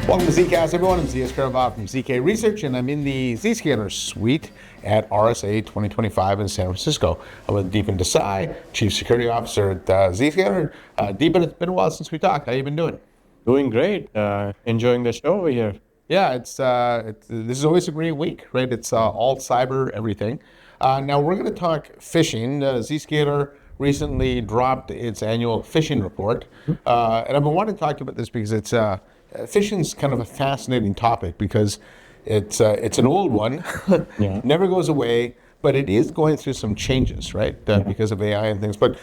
Welcome to ZKast, everyone. I'm Zscaler from ZK Research, and I'm in the Zscaler suite at RSA2025 in San Francisco. I'm with Deepen Desai, Chief Security Officer at Zscaler. Deepen, it's been a while since we talked. How you been doing? Doing great. Enjoying the show over here. Yeah, this is always a great week, right? It's all cyber, everything. Now we're going to talk phishing. Zscaler recently dropped its annual phishing report, and I've been wanting to talk about this because it's phishing's kind of a fascinating topic because it's an old one, Yeah. never goes away, but it is going through some changes, right? Because of AI and things. But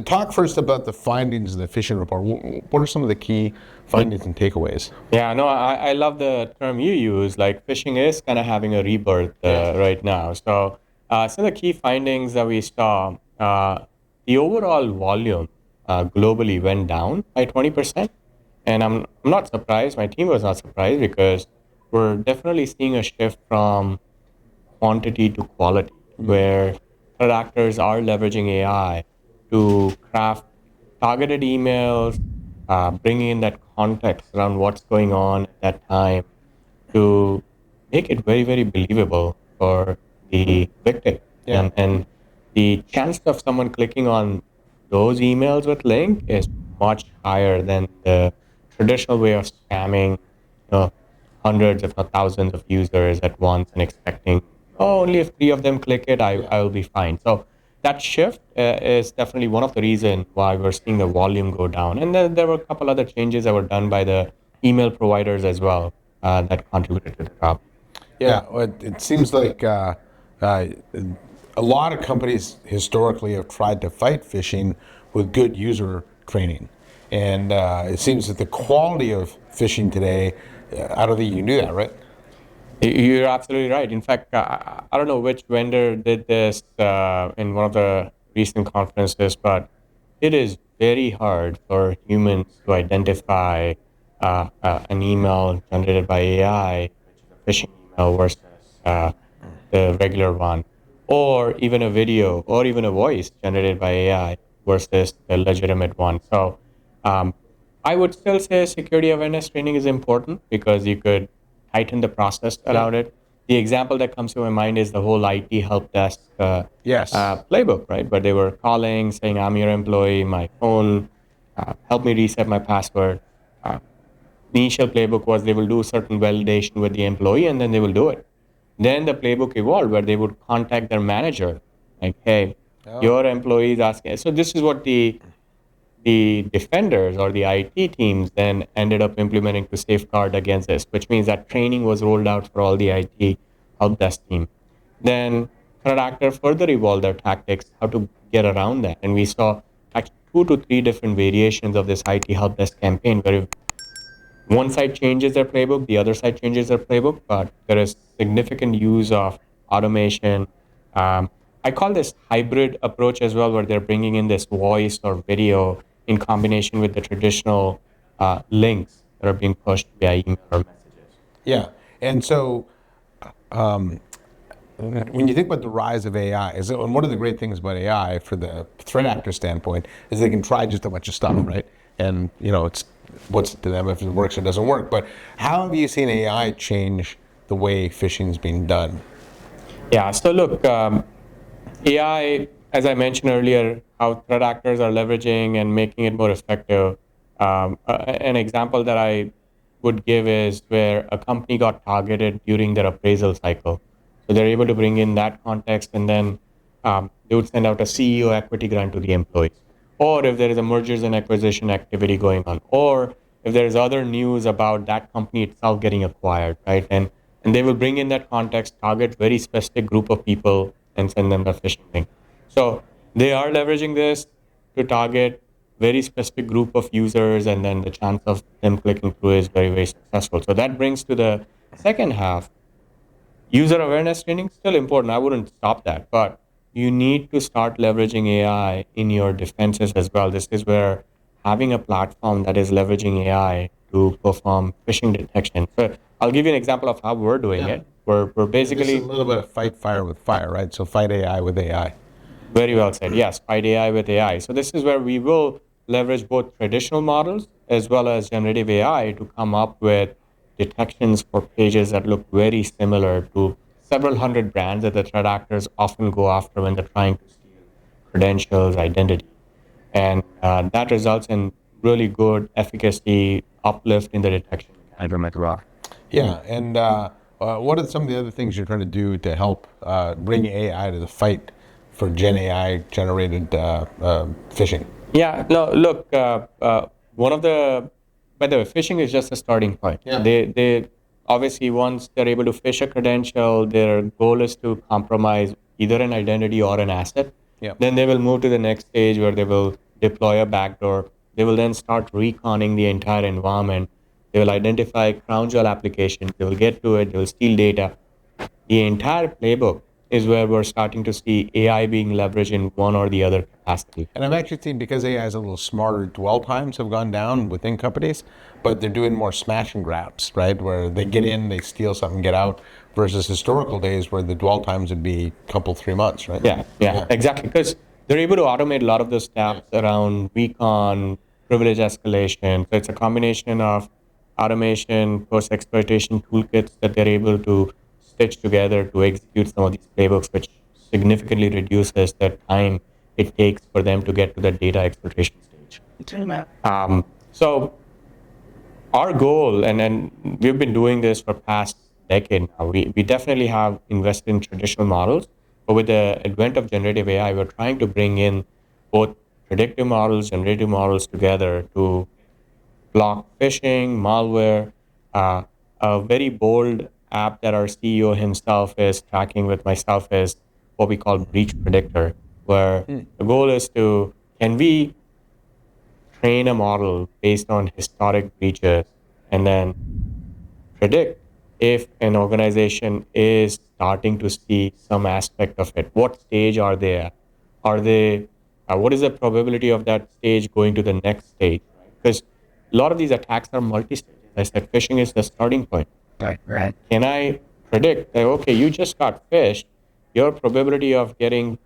talk first about the findings of the phishing report. What are some of the key findings and takeaways? Yeah, no, I love the term you use. Like phishing is kind of having a rebirth right now. So some of the key findings that we saw, the overall volume globally went down by 20%. And I'm not surprised. My team was not surprised because we're definitely seeing a shift from quantity to quality, where threat actors are leveraging AI to craft targeted emails, bringing in that context around what's going on at that time to make it very, very believable for the victim. Yeah. And the chance of someone clicking on those emails with link is much higher than the traditional way of spamming, hundreds, if not thousands of users at once and expecting, only if 3 of them click it, I will be fine. So that shift is definitely one of the reasons why we're seeing the volume go down. And then there were a couple other changes that were done by the email providers as well that contributed to the drop. Yeah, well, it seems like a lot of companies historically have tried to fight phishing with good user training. And it seems that the quality of phishing today, I don't think you knew that, right? You're absolutely right. In fact, I don't know which vendor did this in one of the recent conferences, but it is very hard for humans to identify an email generated by AI, which is a phishing email versus the regular one, or even a video, or even a voice generated by AI versus the legitimate one. So I would still say security awareness training is important because you could tighten the process around it. The example that comes to my mind is the whole IT help desk Yes. playbook, right? Where they were calling, saying, I'm your employee, my phone, help me reset my password. The initial playbook was they will do certain validation with the employee and then they will do it. Then the playbook evolved where they would contact their manager, like, hey, your employee is asking. So this is what the defenders or the IT teams then ended up implementing to safeguard against this, which means that training was rolled out for all the IT help desk team. Then threat actor further evolved their tactics, how to get around that. And we saw actually 2 to 3 different variations of this IT help desk campaign where if one side changes their playbook, the other side changes their playbook, but there is significant use of automation. I call this hybrid approach as well, where they're bringing in this voice or video in combination with the traditional links that are being pushed via email or messages. Yeah. And so when you think about the rise of AI, and one of the great things about AI for the threat actor standpoint is they can try just a bunch of stuff, right? And, it's what's to them if it works or doesn't work. But how have you seen AI change the way phishing is being done? Yeah, so look, AI, as I mentioned earlier, how threat actors are leveraging and making it more effective. An example that I would give is where a company got targeted during their appraisal cycle. So they're able to bring in that context and then they would send out a CEO equity grant to the employees. Or if there is a mergers and acquisition activity going on, or if there's other news about that company itself getting acquired, right? And they will bring in that context, target very specific group of people and send them a phishing link. So they are leveraging this to target very specific group of users, and then the chance of them clicking through is very, very successful. So that brings to the second half. User awareness training is still important. I wouldn't stop that, but you need to start leveraging AI in your defenses as well. This is where having a platform that is leveraging AI to perform phishing detection. So I'll give you an example of how we're doing it. We're basically This is a little bit of fight fire with fire, right? So fight AI with AI. very well said. Yes, fight AI with AI. So this is where we will leverage both traditional models as well as generative AI to come up with detections for pages that look very similar to several hundred brands that the threat actors often go after when they're trying to steal credentials, identity. And that results in really good efficacy uplift in the detection mechanism as well. Yeah, and what are some of the other things you're trying to do to help bring AI to the fight for Gen AI generated phishing? Yeah, no, look, one of the, by the way, phishing is just a starting point. Yeah. They obviously, once they're able to phish a credential, their goal is to compromise either an identity or an asset. Yeah. Then they will move to the next stage where they will deploy a backdoor. They will then start reconning the entire environment. They will identify crown jewel applications. They will get to it. They will steal data. The entire playbook is where we're starting to see AI being leveraged in one or the other capacity. And I've actually seen, because AI is a little smarter, dwell times have gone down within companies, but they're doing more smash and grabs, right? Where they get in, they steal something, get out, versus historical days where the dwell times would be a couple, 3 months, right? Yeah, exactly. Because they're able to automate a lot of those steps around recon, privilege escalation. So it's a combination of automation, post-exploitation toolkits that they're able to stitch together to execute some of these playbooks, which significantly reduces the time it takes for them to get to the data exploitation stage. So our goal, and we've been doing this for past decade now, we definitely have invested in traditional models, but with the advent of generative AI, we're trying to bring in both predictive models, generative models together to block phishing, malware. A very bold app that our CEO himself is tracking with myself is what we call breach predictor, where the goal is to, can we train a model based on historic breaches and then predict if an organization is starting to see some aspect of it. What stage are they at? Are they, what is the probability of that stage going to the next stage? Because a lot of these attacks are multi-stage. I said phishing is the starting point. Right. Can I predict that, okay, you just got phished, your probability of getting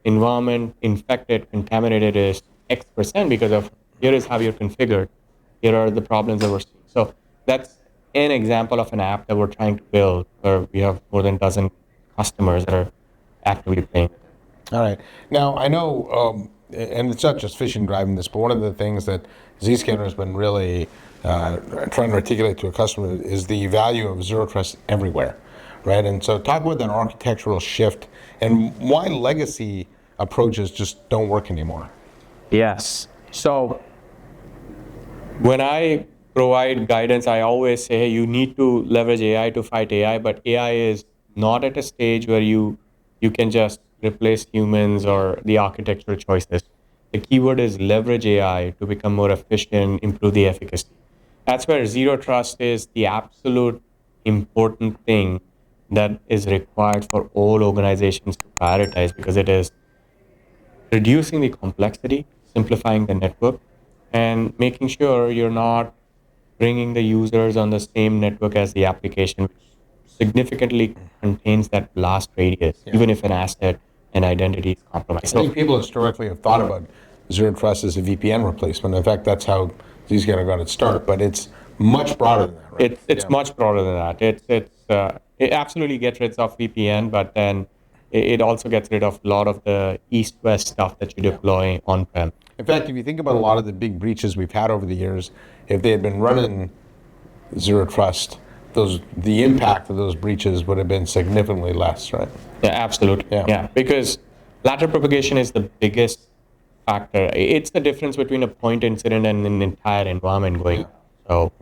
environment infected, contaminated is X% because of here is how you're configured. Here are the problems that we're seeing. So that's an example of an app that we're trying to build where we have more than a dozen customers that are actively playing. All right. Now, I know, and it's not just phishing driving this, but one of the things that Zscaler has been really trying to articulate to a customer is the value of zero trust everywhere, right? And so talk about that architectural shift and why legacy approaches just don't work anymore. Yes. So when I provide guidance, I always say, hey, you need to leverage AI to fight AI, but AI is not at a stage where you can just replace humans or the architectural choices. The keyword is leverage AI to become more efficient, improve the efficacy. That's where zero trust is the absolute important thing that is required for all organizations to prioritize, because it is reducing the complexity, simplifying the network, and making sure you're not bringing the users on the same network as the application, which significantly contains that blast radius, even if an asset and identity is compromised. I think people historically have thought about zero trust as a VPN replacement. In fact, that's how Zscaler got its start, but it's much broader than that, right? It's much broader than that. It absolutely gets rid of VPN, but then it also gets rid of a lot of the east-west stuff that you deploy on-prem. In fact, if you think about a lot of the big breaches we've had over the years, if they had been running zero trust, the impact of those breaches would have been significantly less, right? Yeah, absolutely. Yeah, because lateral propagation is the biggest factor. It's the difference between a point incident and an entire environment going down. So,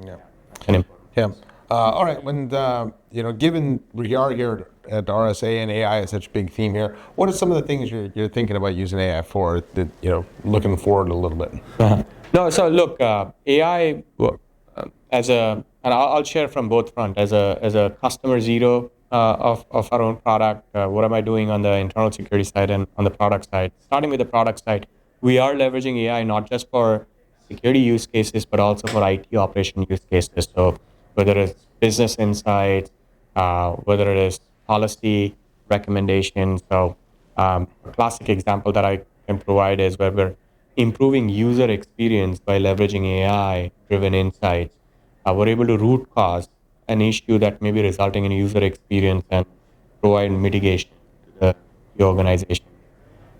an important. Yeah. All right. When given we are here at RSA and AI is such a big theme here, what are some of the things you're thinking about using AI for? That looking forward a little bit. No. So look, AI and I'll share from both front as a customer zero of our own product. What am I doing on the internal security side and on the product side? Starting with the product side, we are leveraging AI not just for security use cases, but also for IT operation use cases. So whether it's business insights, whether it is policy recommendations. So a classic example that I can provide is where we're improving user experience by leveraging AI-driven insights. We're able to root cause an issue that may be resulting in user experience and provide mitigation to the organization.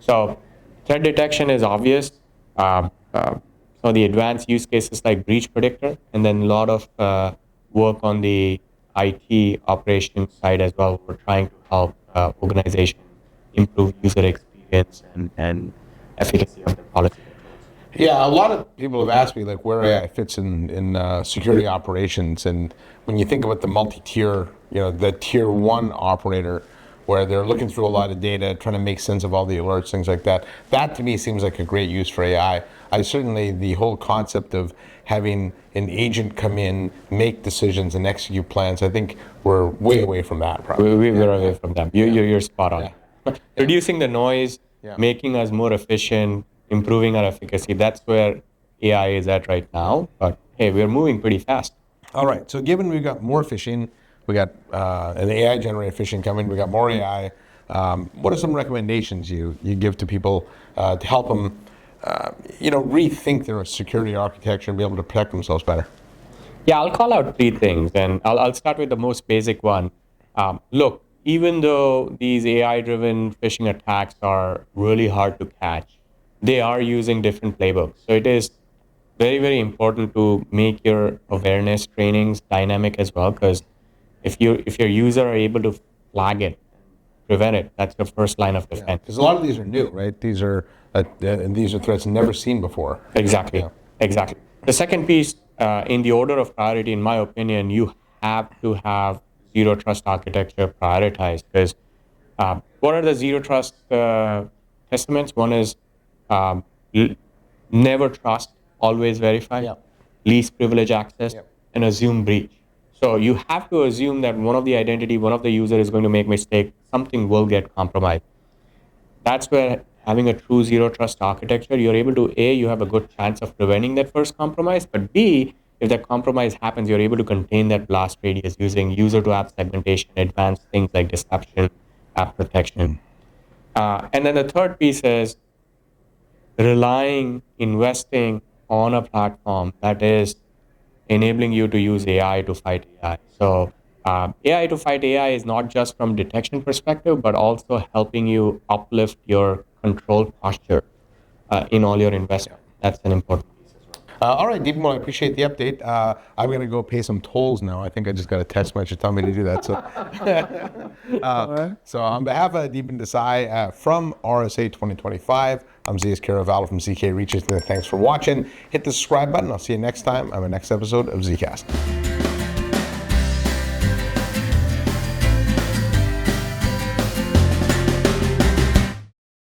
So threat detection is obvious. So the advanced use cases like breach predictor, and then a lot of work on the IT operations side as well. We're trying to help organizations improve user experience and efficacy of the policy. Yeah, a lot of people have asked me like where AI fits in security operations, and when you think about the multi-tier, the tier one operator, where they're looking through a lot of data, trying to make sense of all the alerts, things like that. That to me seems like a great use for AI. I certainly the whole concept of having an agent come in, make decisions, and execute plans. I think we're way away from that. Probably. We're away from them. You're spot on. Yeah. Reducing the noise, making us more efficient, improving our efficacy. That's where AI is at right now. But hey, we're moving pretty fast. All right. So given we've got more phishing, we got an AI generated phishing coming, we got more AI. What are some recommendations you give to people to help them, rethink their security architecture and be able to protect themselves better? Yeah, I'll call out three things, and I'll start with the most basic one. Look, even though these AI-driven phishing attacks are really hard to catch, they are using different playbooks. So it is very, very important to make your awareness trainings dynamic as well, because if your user are able to flag it, prevent it, that's your first line of defense. Because a lot of these are new, right? These are threats never seen before. Exactly. Yeah. Exactly. The second piece, in the order of priority, in my opinion, you have to have zero trust architecture prioritized. Because what are the zero trust testaments? One is never trust, always verify, least privilege access, and assume breach. So you have to assume that one of the user is going to make mistake, something will get compromised. That's where having a true zero trust architecture, you're able to, A, you have a good chance of preventing that first compromise, but B, if that compromise happens, you're able to contain that blast radius using user to app segmentation, advanced things like deception, app protection. And then the third piece is investing on a platform that is enabling you to use AI to fight AI. So AI to fight AI is not just from detection perspective, but also helping you uplift your control posture in all your investment. That's an important piece as well. All right, Deepen, well, I appreciate the update. I'm going to go pay some tolls now. I think I just got a text message telling me to do that. So on behalf of Deepen Desai from RSA2025, I'm Zscaler from ZK Reaches. Thanks for watching. Hit the subscribe button. I'll see you next time on the next episode of ZKast.